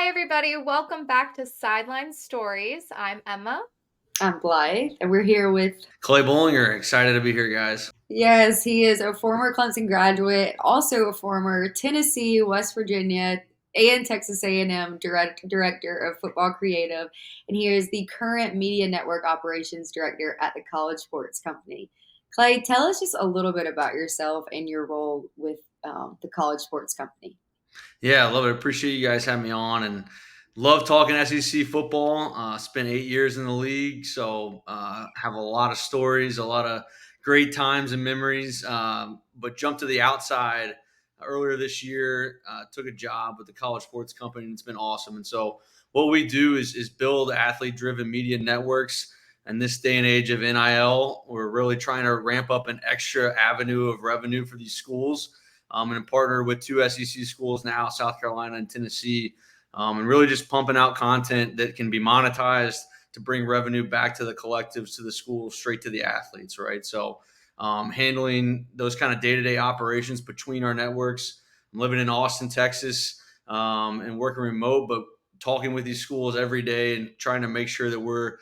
Hi, everybody. Welcome back to Sideline Stories. I'm Emma. I'm Blythe, and we're here with, Clay Bollinger, excited to be here, guys. yes, he is a former Clemson graduate, also a former Tennessee, West Virginia, and Texas A&M director of football creative, and he is the current media network operations director at the College Sports Company. Clay, tell us just a little bit about yourself and your role with the College Sports Company. Yeah, I love it. Appreciate you guys having me on and love talking SEC football. Spent 8 years in the league, so have a lot of stories, a lot of great times and memories. But jumped to the outside earlier this year, took a job with the College Sports Company, and it's been awesome. And so, what we do is build athlete driven media networks. In this day and age of NIL, we're really trying to ramp up an extra avenue of revenue for these schools and partner with two SEC schools now, South Carolina and Tennessee, and really just pumping out content that can be monetized to bring revenue back to the collectives, to the schools, straight to the athletes, right? So handling those kind of day-to-day operations between our networks. I'm living in Austin, Texas, and working remote, but talking with these schools every day and trying to make sure that we're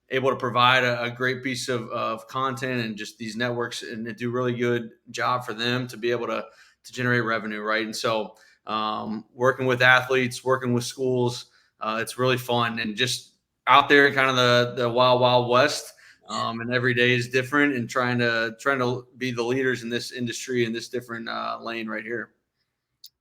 able to provide a great piece of content and just these networks and do a really good job for them to be able to generate revenue, right? And so working with athletes, working with schools, it's really fun and just out there in kind of the wild wild west. And every day is different, and trying to be the leaders in this industry in this different lane right here.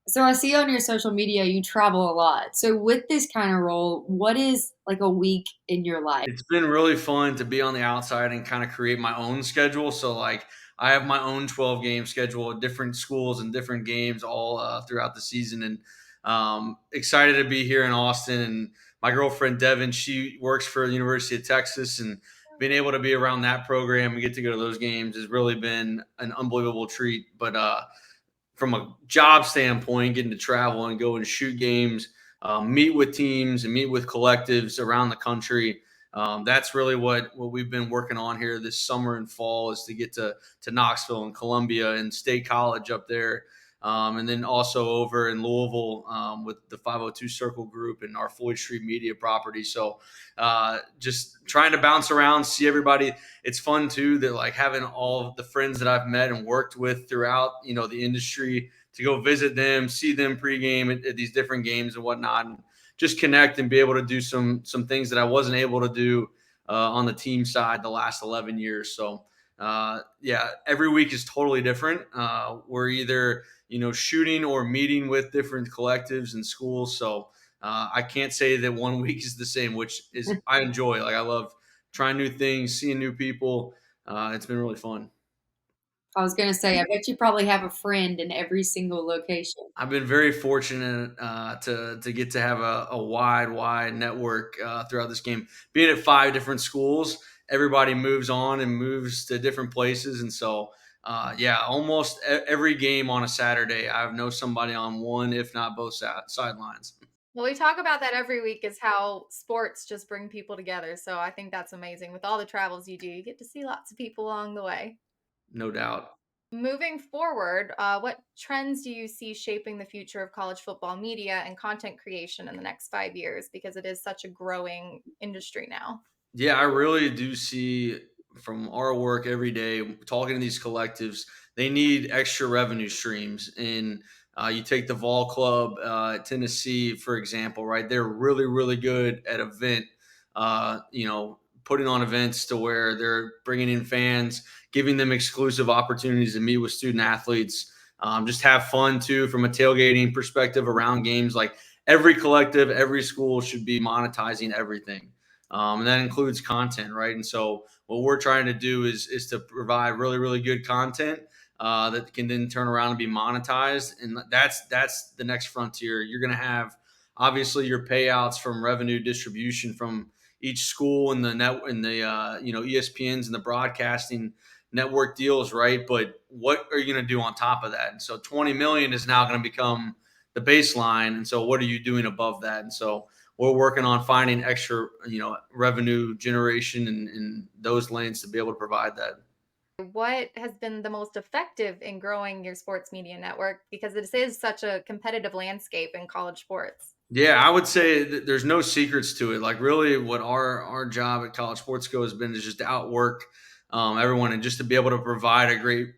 So I see on your social media you travel a lot. So with this kind of role, what is like a week in your life? It's been really fun to be on the outside and kind of create my own schedule. So like I have my own 12 game schedule at different schools and different games all throughout the season, and excited to be here in Austin. And my girlfriend Devin, she works for the University of Texas, and being able to be around that program and get to go to those games has really been an unbelievable treat. But from a job standpoint, getting to travel and go and shoot games, meet with teams and meet with collectives around the country. That's really what we've been working on here this summer and fall is to get to Knoxville and Columbia and State College up there. And then also over in Louisville with the 502 Circle Group and our Floyd Street Media property. So just trying to bounce around, see everybody. It's fun too that like having all of the friends that I've met and worked with throughout the industry to go visit them, see them pregame at these different games and whatnot, and just connect and be able to do some things that I wasn't able to do on the team side the last 11 years. So yeah, every week is totally different. We're either shooting or meeting with different collectives and schools. So I can't say that one week is the same, which is I enjoy. Like I love trying new things, seeing new people. It's been really fun. I was going to say, I bet you probably have a friend in every single location. I've been very fortunate to get to have a wide network throughout this game. Being at five different schools, everybody moves on and moves to different places, and so yeah, almost every game on a Saturday, I know somebody on one, if not both sidelines. Well, we talk about that every week is how sports just bring people together. So I think that's amazing. With all the travels you do, you get to see lots of people along the way. No doubt. Moving forward, what trends do you see shaping the future of college football media and content creation in the next 5 years? Because it is such a growing industry now. Yeah, I really do see from our work every day, talking to these collectives, they need extra revenue streams. And you take the Vol Club, Tennessee, for example, right? They're really good at putting on events to where they're bringing in fans, giving them exclusive opportunities to meet with student athletes, just have fun too from a tailgating perspective around games. Like every collective, every school should be monetizing everything, and that includes content, right? And so what we're trying to do is to provide really good content that can then turn around and be monetized, and that's the next frontier. You're going to have obviously your payouts from revenue distribution from each school and the net and the ESPNs and the broadcasting network deals, right? But what are you going to do on top of that? And so 20 million is now going to become the baseline, and so what are you doing above that? And so we're working on finding extra, revenue generation in those lanes to be able to provide that. What has been the most effective in growing your sports media network? Because it is such a competitive landscape in college sports. Yeah, I would say that there's no secrets to it. Like really, what our job at College Sports Co has been is just to outwork everyone and just to be able to provide a great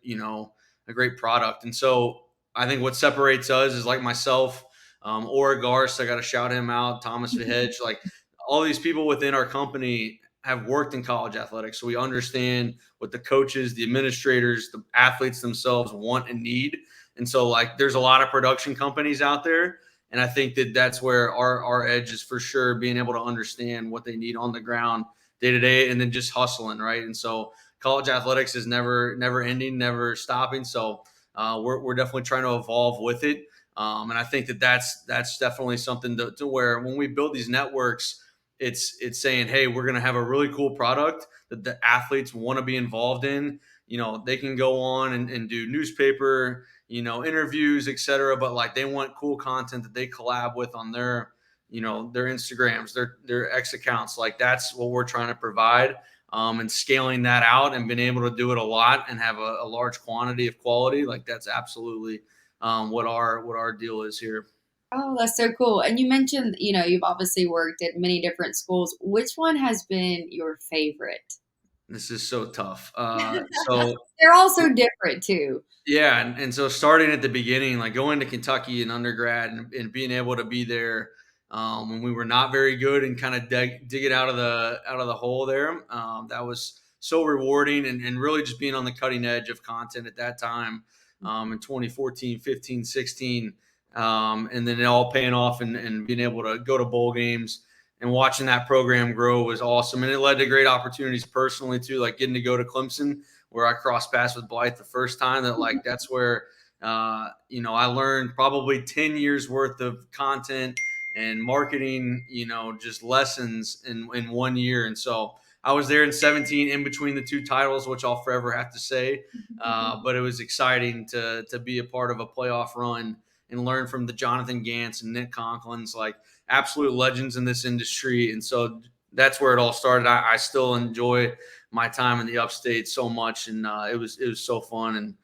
a great product. And so I think what separates us is like myself, Ora Garst. I got to shout him out. Thomas Vihedge, like all these people within our company have worked in college athletics, so we understand what the coaches, the administrators, the athletes themselves want and need. And so like, there's a lot of production companies out there, and I think that that's where our edge is for sure, being able to understand what they need on the ground day to day, and then just hustling, right? And so college athletics is never ending, never stopping. So we're definitely trying to evolve with it. And I think that that's definitely something to where when we build these networks, it's saying, hey, we're going to have a really cool product that the athletes want to be involved in. They can go on and do newspaper, interviews, etc. But like, they want cool content that they collab with on their Instagrams, their X accounts. Like, that's what we're trying to provide. And scaling that out and being able to do it a lot and have a large quantity of quality, like that's absolutely what our deal is here. Oh, that's so cool. And you mentioned, you've obviously worked at many different schools. Which one has been your favorite? This is so tough. So They're all so different too. yeah, and so starting at the beginning, like going to Kentucky in undergrad and being able to be there when we were not very good and kind of dig it out of the hole there, that was so rewarding, and really just being on the cutting edge of content at that time, in 2014, 15, 16, and then it all paying off, and being able to go to bowl games and watching that program grow was awesome, and it led to great opportunities personally too, like getting to go to Clemson, where I crossed paths with Blythe the first time. That, like, that's where I learned probably 10 years worth of content and marketing, just lessons in 1 year. And so I was there in 17 in between the two titles, which I'll forever have to say. But it was exciting to be a part of a playoff run and learn from the Jonathan Gants and Nick Conklins, like absolute legends in this industry. And so that's where it all started. I still enjoy my time in the upstate so much, and it was so fun. And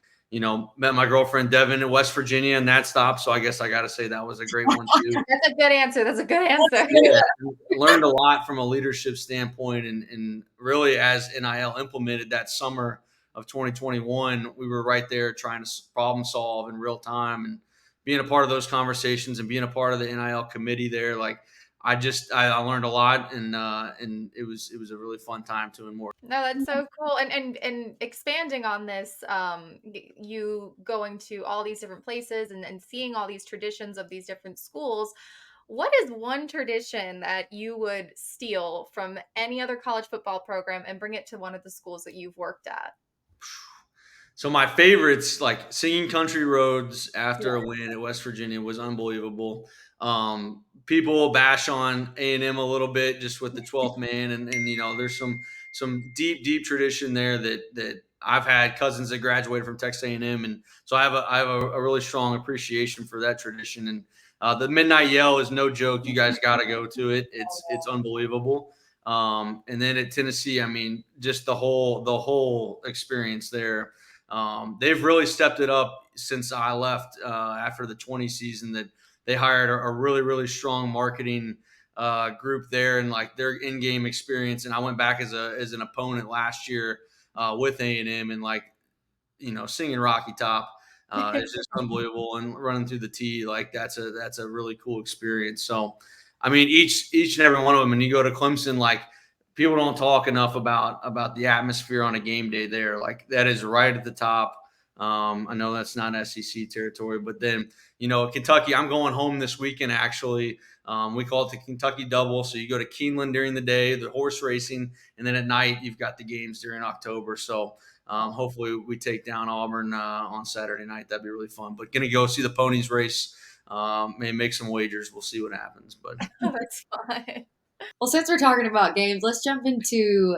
met my girlfriend Devin in West Virginia, and that stopped. So I guess I got to say that was a great one too. That's a good answer. That's a good answer. Yeah, learned a lot from a leadership standpoint, and really, as NIL implemented that summer of 2021, we were right there trying to problem solve in real time, and being a part of those conversations and being a part of the NIL committee there. Like, I learned a lot, and it was a really fun time to and more. No, that's so cool. And expanding on this, you going to all these different places and seeing all these traditions of these different schools. What is one tradition that you would steal from any other college football program and bring it to one of the schools that you've worked at? So my favorites, like singing country roads after a Yeah. win at West Virginia, was unbelievable. People bash on A&M a little bit just with the 12th man, and there's some deep tradition there that I've had cousins that graduated from Texas A&M, and so I have a really strong appreciation for that tradition. And the midnight yell is no joke. You guys got to go to it. It's unbelievable. And then at Tennessee, I mean, just the whole experience there. They've really stepped it up since I left after the 20 season. That they hired a really, really strong marketing group there, and like their in-game experience. And I went back as an opponent last year with A&M, and like, singing Rocky Top is just unbelievable, and running through the tee, like that's a really cool experience. So, I mean, each and every one of them. And you go to Clemson, like people don't talk enough about the atmosphere on a game day there. Like, that is right at the top. I know that's not SEC territory, but then Kentucky. I'm going home this weekend actually. We call it the Kentucky Double. So you go to Keeneland during the day, the horse racing, and then at night you've got the games during October. So hopefully we take down Auburn on Saturday night. That'd be really fun. But gonna go see the ponies race. May make some wagers. We'll see what happens. But Oh, that's fun. Well, since we're talking about games, let's jump into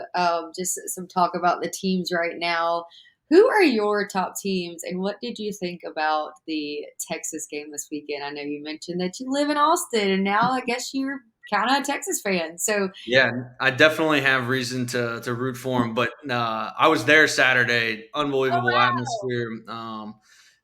just some talk about the teams right now. Who are your top teams, and what did you think about the Texas game this weekend? I know you mentioned that you live in Austin, and now I guess you're kind of a Texas fan. So, yeah, I definitely have reason to root for him. But I was there Saturday. Oh, Unbelievable wow. atmosphere.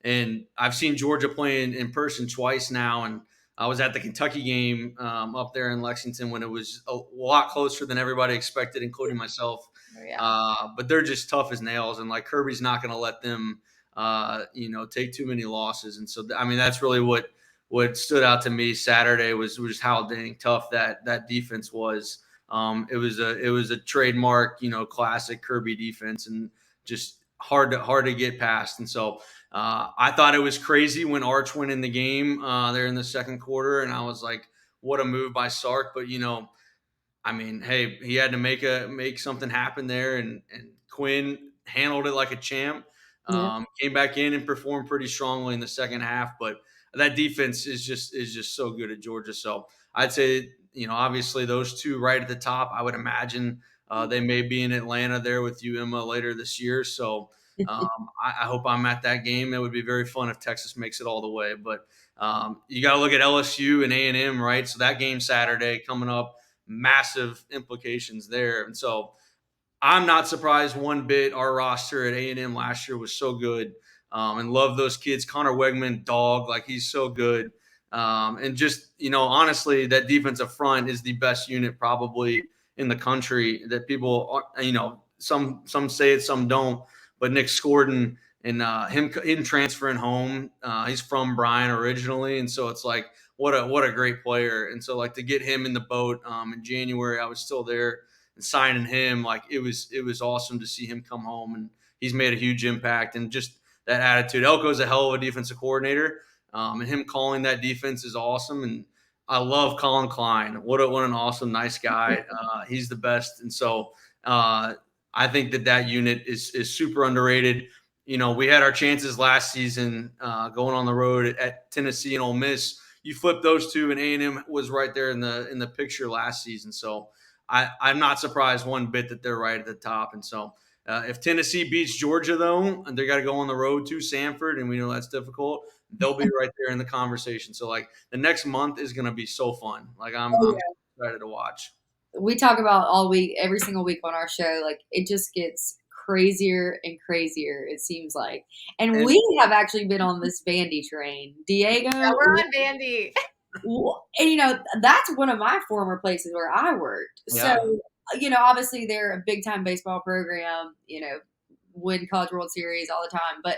And I've seen Georgia play in person twice now, and I was at the Kentucky game up there in Lexington when it was a lot closer than everybody expected, including myself. Oh, yeah. But they're just tough as nails, and like Kirby's not going to let them, take too many losses. And so, I mean, that's really what stood out to me Saturday was how dang tough that defense was. It was a trademark, classic Kirby defense, and just hard to get past. And so I thought it was crazy when Arch went in the game there in the second quarter, and I was like, what a move by Sark. But I mean, hey, he had to make something happen there, and Quinn handled it like a champ. Yeah. Came back in and performed pretty strongly in the second half, but that defense is just so good at Georgia. So I'd say, obviously those two right at the top. I would imagine they may be in Atlanta there with you, Emma, later this year. So I hope I'm at that game. It would be very fun if Texas makes it all the way. But you got to look at LSU and A&M, right? So that game Saturday coming up, massive implications there. And so I'm not surprised one bit. Our roster at A&M last year was so good, and love those kids. Connor Wegman, dog, like he's so good. And just, honestly, that defensive front is the best unit probably in the country that people, some say it, some don't. But Nick Scorden and him transferring home, he's from Bryan originally. And so it's like, what a great player. And so like to get him in the boat in January, I was still there and signing him, like it was awesome to see him come home, and he's made a huge impact. And just that attitude. Elko's a hell of a defensive coordinator, and him calling that defense is awesome. And I love Colin Klein. What an awesome, nice guy. He's the best. And so I think that unit is super underrated. We had our chances last season going on the road at Tennessee and Ole Miss. You flip those two, and A&M was right there in the picture last season. So I'm not surprised one bit that they're right at the top. And so if Tennessee beats Georgia, though, and they got to go on the road to Sanford, and we know that's difficult, they'll be right there in the conversation. So like the next month is going to be so fun. Like I'm excited to watch. We talk about all week, every single week on our show. Like it just gets crazier and crazier. It seems like, and And we have actually been on this Vandy train, Diego. Yeah, we're on Vandy. And that's one of my former places where I worked. yeah, So obviously they're a big time baseball program. Win College World Series all the time, but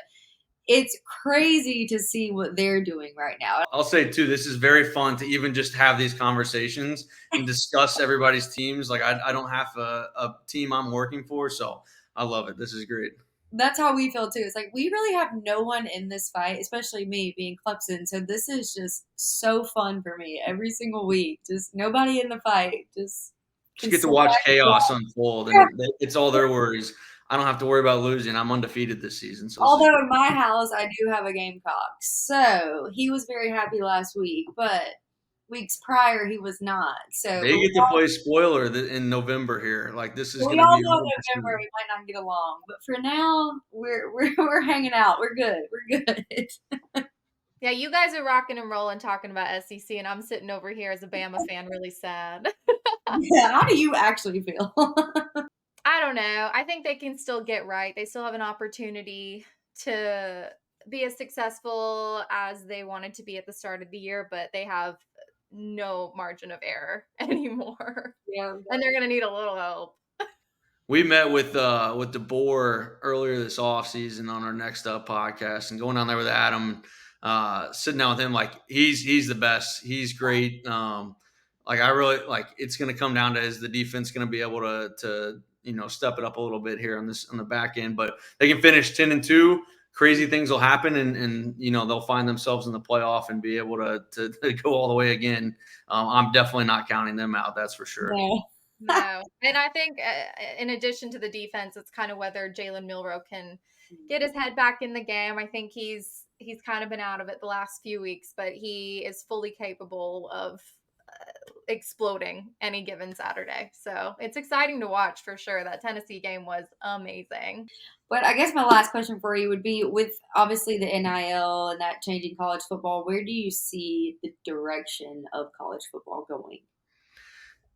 it's crazy to see what they're doing right now. I'll say too, this is very fun to even just have these conversations and discuss everybody's teams. Like I don't have a team I'm working for, so I love it. This is great. That's how we feel too. It's like we really have no one in this fight, especially me being Clemson. So this is just so fun for me every single week. Just nobody in the fight. Just Just can get to sit watch back and chaos watch. unfold, Yeah. and it's all their worries. I don't have to worry about losing. I'm undefeated this season, so this is Although in my house I do have a Gamecock, so he was very happy last week, but weeks prior he was not. So, they get to play spoiler in November here. Like this is but we going to all be know real November interesting. we might not get along. But for now, we're hanging out. We're good. We're good. Yeah, you guys are rocking and rolling talking about SEC, and I'm sitting over here as a Bama fan really sad. Yeah. How do you actually feel? I don't know. I think they can still get right. They still have an opportunity to be as successful as they wanted to be at the start of the year, but they have no margin of error anymore. Yeah. And they're going to need a little help. We met with DeBoer earlier this offseason on our Next Up podcast, and going down there with Adam, sitting down with him, like he's the best. He's great. Like I really like. It's going to come down to, is the defense going to be able to step it up a little bit here on the back end, but they can finish 10-2. Crazy things will happen, and they'll find themselves in the playoff and be able to go all the way again. I'm definitely not counting them out. That's for sure. No. No. And I think in addition to the defense, it's kind of whether Jalen Milroe can get his head back in the game. I think he's kind of been out of it the last few weeks, but he is fully capable of exploding any given Saturday. So it's exciting to watch for sure. That Tennessee game was amazing. But I guess my last question for you would be, with obviously the NIL and that changing college football, where do you see the direction of college football going?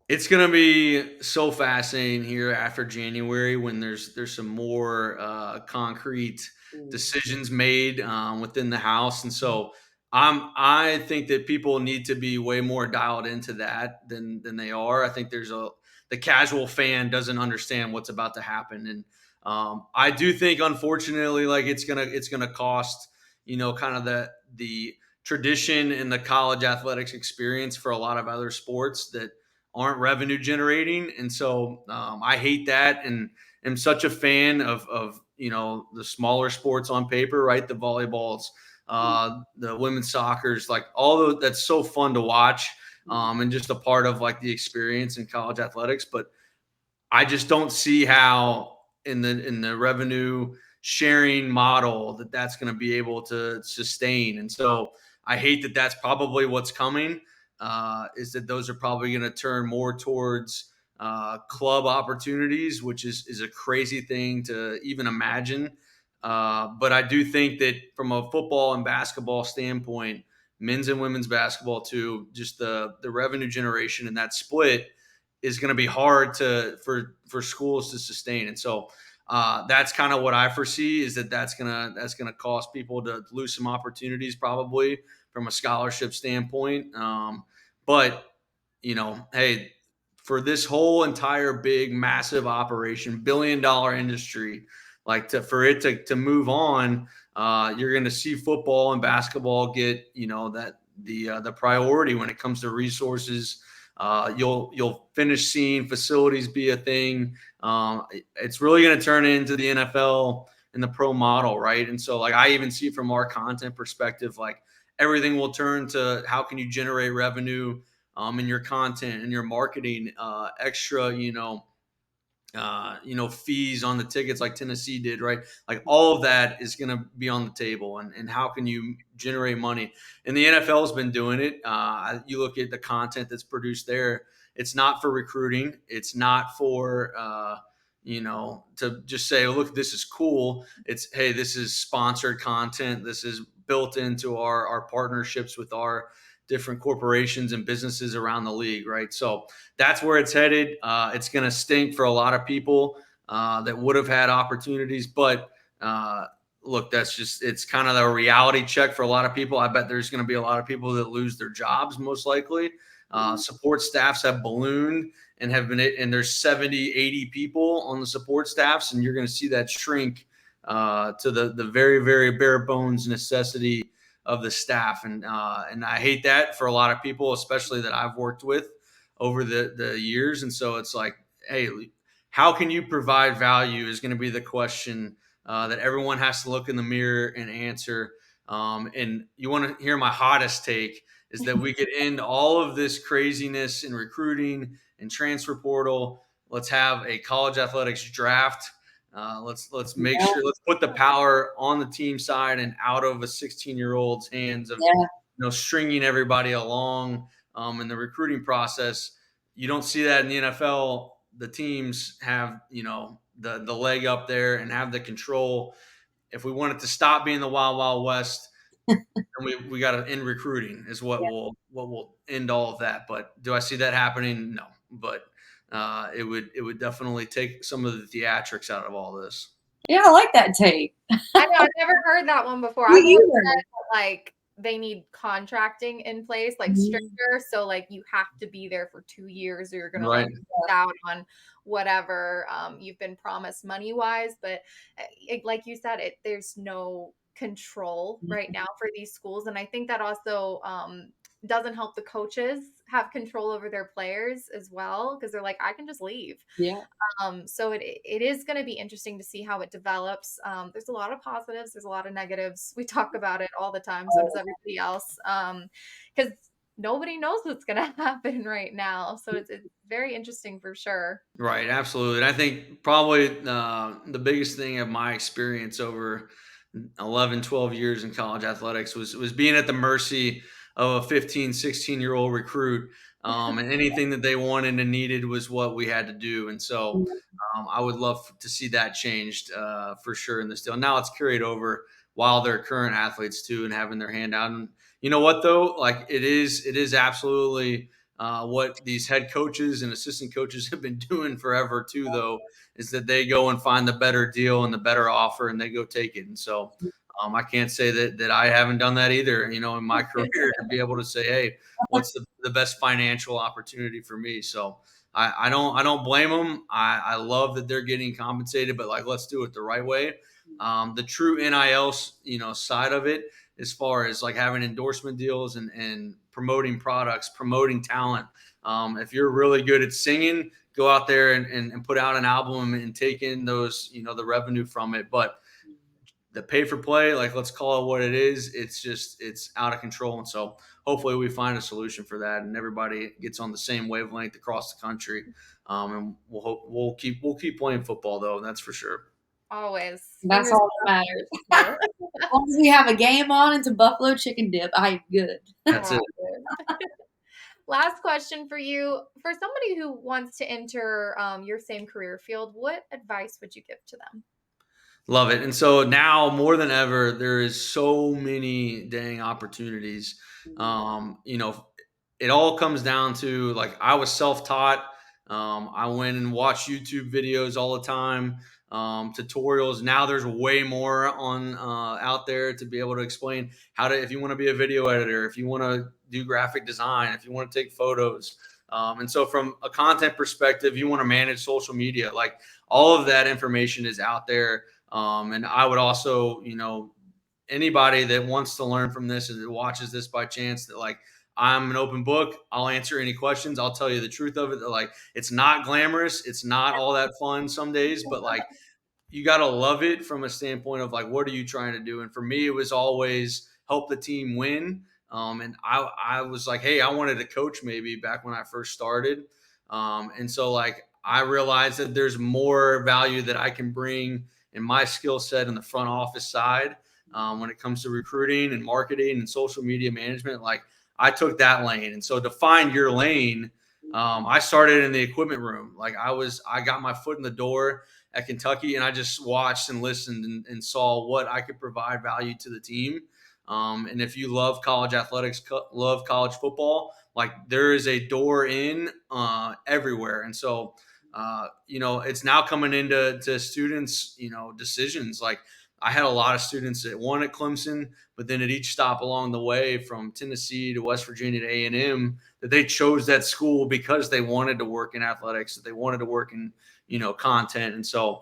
It's gonna be so fascinating here after January when there's some more concrete Mm. decisions made within the house, and so I think that people need to be way more dialed into that than they are. I think the casual fan doesn't understand what's about to happen, and I do think, unfortunately, like it's gonna cost, kind of the tradition in the college athletics experience for a lot of other sports that aren't revenue generating, and so I hate that, and am such a fan of the smaller sports on paper, right? The volleyballs, the women's soccer's, like all those. That's so fun to watch, and just a part of like the experience in college athletics. But I just don't see how in the revenue sharing model that's going to be able to sustain. And so I hate that that's probably what's coming. Is that those are probably going to turn more towards club opportunities, which is a crazy thing to even imagine. But I do think that from a football and basketball standpoint, men's and women's basketball too, just the revenue generation and that split is going to be hard for schools to sustain. And so that's kind of what I foresee, is that's gonna cause people to lose some opportunities, probably from a scholarship standpoint. But hey, for this whole entire big massive operation, $1 billion industry, like for it to move on, you're going to see football and basketball get that the priority when it comes to resources. You'll finish seeing facilities be a thing. It's really going to turn into the NFL and the pro model, right? And so, like, I even see from our content perspective, like everything will turn to how can you generate revenue in your content and your marketing, extra, fees on the tickets like Tennessee did, right? Like all of that is going to be on the table, and how can you generate money? And the NFL has been doing it. You look at the content that's produced there. It's not for recruiting. It's not for, to just say, oh, look, this is cool. It's, hey, this is sponsored content. This is built into our partnerships with our different corporations and businesses around the league, right? So that's where it's headed. It's going to stink for a lot of people that would have had opportunities, but look, it's kind of a reality check for a lot of people. I bet there's going to be a lot of people that lose their jobs, most likely. Support staffs have ballooned and there's 70, 80 people on the support staffs, and you're going to see that shrink to the very, very bare bones necessity of the staff. And I hate that for a lot of people, especially that I've worked with over the years. And so it's like, hey, how can you provide value is going to be the question that everyone has to look in the mirror and answer. And you want to hear my hottest take, is that we could end all of this craziness in recruiting and transfer portal. Let's have a college athletics draft. Let's make Yeah, sure, let's put the power on the team side and out of a 16-year-old's hands of yeah, stringing everybody along in the recruiting process. You don't see that in the NFL. The teams have the leg up there and have the control. If we want it to stop being the wild wild west, then we got to end recruiting is what will end all of that. But do I see that happening? No. But it would definitely take some of the theatrics out of all this. yeah. I like that take. I know, I've never heard that one before. Me I've always either. said that, like, they need contracting in place, like, Mhm. stricter, so, like, you have to be there for 2 years or you're gonna, like, Right. miss out on whatever, you've been promised money-wise, but, like you said, there's no control right Mhm. now for these schools, and I think that also, doesn't help the coaches have control over their players as well, because 'cause they're like, "I can just leave." Yeah, So it is going to be interesting to see how it develops. There's a lot of positives, there's a lot of negatives. We talk about it all the time. So does everybody else. Because nobody knows what's going to happen right now. So it's very interesting for sure. Right, absolutely. And I think probably the biggest thing of my experience over 11, 12 years in college athletics was being at the mercy of a 15, 16-year-old recruit. And anything that they wanted and needed was what we had to do. And so I would love to see that changed for sure in this deal. Now it's carried over while they're current athletes too and having their hand out. And you know what though? Like it is absolutely what these head coaches and assistant coaches have been doing forever too, though, is that they go and find the better deal and the better offer and they go take it. And so I can't say that I haven't done that either, in my career to be able to say, hey, what's the best financial opportunity for me? So I don't blame them. I love that they're getting compensated, but like, let's do it the right way. The true NIL, side of it, as far as like having endorsement deals and promoting products, promoting talent. If you're really good at singing, go out there and put out an album and take in those, the revenue from it. But the pay for play, like, let's call it what it is, it's out of control. And so hopefully we find a solution for that and everybody gets on the same wavelength across the country. And we'll keep playing football though. That's for sure. Always. That's Fingers all that matters. crossed. As long as we have a game on and some buffalo chicken dip, I'm good. That's it. Last question for you. For somebody who wants to enter your same career field, what advice would you give to them? Love it. And so now more than ever, there is so many dang opportunities. It all comes down to, like, I was self-taught. I went and watched YouTube videos all the time, tutorials. Now there's way more on out there to be able to explain how to, if you want to be a video editor, if you want to do graphic design, if you want to take photos. And so from a content perspective, you want to manage social media, like all of that information is out there. And I would also, anybody that wants to learn from this and that watches this by chance, that like, I'm an open book. I'll answer any questions. I'll tell you the truth of it. That, like, it's not glamorous. It's not all that fun some days, but like, you got to love it from a standpoint of like, what are you trying to do? And for me, it was always help the team win. And I was like, hey, I wanted to coach maybe back when I first started. And so like, I realized that there's more value that I can bring in my skill set in the front office side, when it comes to recruiting and marketing and social media management. Like, I took that lane. And so to find your lane, I started in the equipment room. Like, I got my foot in the door at Kentucky, and I just watched and listened and saw what I could provide value to the team. And if you love college athletics, love college football, like, there is a door in everywhere. And so, it's now coming into students, decisions. Like, I had a lot of students that one at Clemson, but then at each stop along the way, from Tennessee to West Virginia to A&M, that they chose that school because they wanted to work in athletics, that they wanted to work in, content. And so,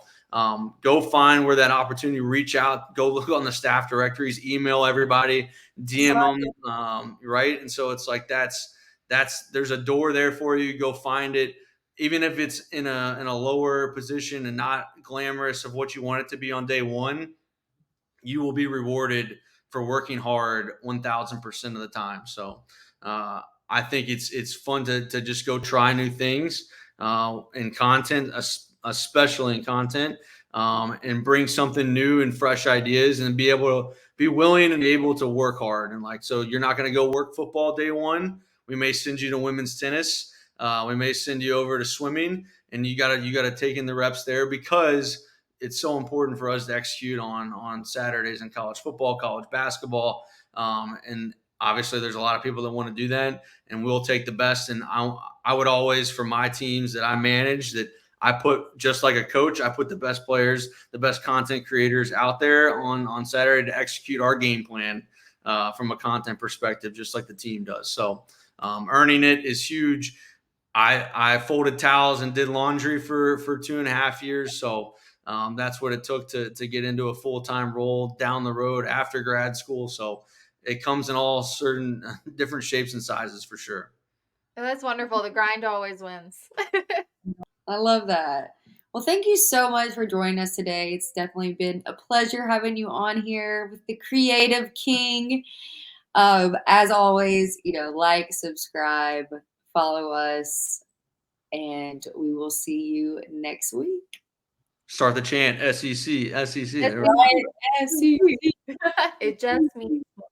go find where that opportunity, reach out, go look on the staff directories, email everybody, DM them, right? And so it's like, there's a door there for you. Go find it, even if it's in a lower position and not glamorous of what you want it to be on day one. You will be rewarded for working hard 1000% of the time. So, I think it's fun to just go try new things, in content, especially in content, and bring something new and fresh ideas, and be able to be willing and able to work hard. And like, so you're not going to go work football day one. We may send you to women's tennis. We may send you over to swimming, and you gotta take in the reps there, because it's so important for us to execute on Saturdays in college football, college basketball, and obviously there's a lot of people that want to do that, and we'll take the best. And I would always, for my teams that I manage, that I put, just like a coach, I put the best players, the best content creators out there on Saturday to execute our game plan, from a content perspective, just like the team does. So, earning it is huge. I folded towels and did laundry for 2.5 years. So, that's what it took to get into a full-time role down the road after grad school. So it comes in all certain different shapes and sizes, for sure. And that's wonderful. The grind always wins. I love that. Well, thank you so much for joining us today. It's definitely been a pleasure having you on here with the Creative King. As always, like, subscribe, follow us, and we will see you next week. Start the chant, SEC, SEC. Right. It just means more.